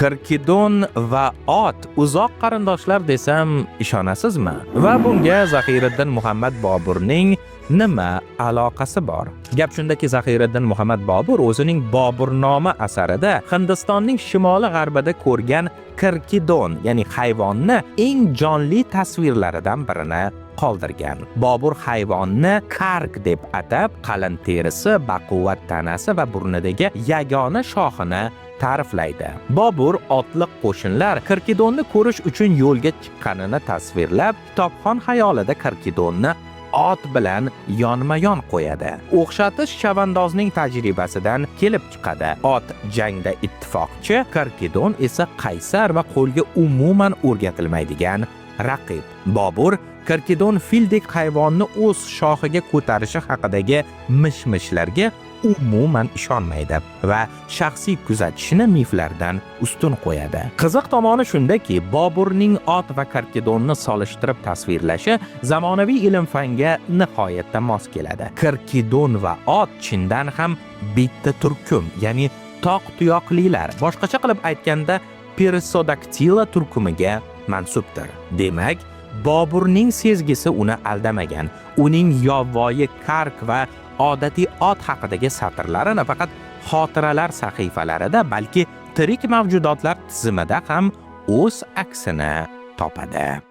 Kirkidon va ot uzoq qarindoshlar desam ishonasizmi? Va bunga Zahiriddin Muhammad Boburning nima aloqasi bor? Gap shundaki, Zahiriddin Muhammad Bobur o'zining Boburnoma asarida Hindistonning shimoli-g'arbida ko'rgan Kirkidon, ya'ni hayvonni eng jonli tasvirlaridan birini qoldirgan. Bobur hayvonni kark deb atab, qalin terisi, baquvvat tanasi va burnidagi yagona shoxini ta'riflaydi. Bobur otliq qo'shinlar Kirkidonni ko'rish uchun yo'lga chiqqanini tasvirlab, kitobxon xayolida Kirkidonni ot bilan yonma-yon qo'yadi. O'xshatish chavandozning tajribasidan kelib chiqadi. Ot jangda ittifoqchi, Kirkidon esa qaysar va qo'lga umuman o'rgatilmaydigan raqib. Bobur Kirkidon fildek hayvonni o'z shoxiga ko'tarishi haqidagi mish-mishlarga umuman ishonmaydi va shaxsiy kuzatishini miflardan ustun qo'yadi. Qiziq tomoni shundaki, Boburning ot va Kirkidonni solishtirib tasvirlashi zamonaviy ilm-fanga nihoyatda mos keladi. Kirkidon va ot chindan ham bitta turkum, ya'ni toq tuyoqlilar, boshqacha qilib aytganda Perissodactyla turkumiga mansubdir. Demak, Boburning sezgisi uni aldamagan. Uning yovvoyi kark va odatiy ot haqidagi satrlari nafaqat xotiralar sahifalarida, balki tirik mavjudotlar tizimida ham o'z aksini topadi.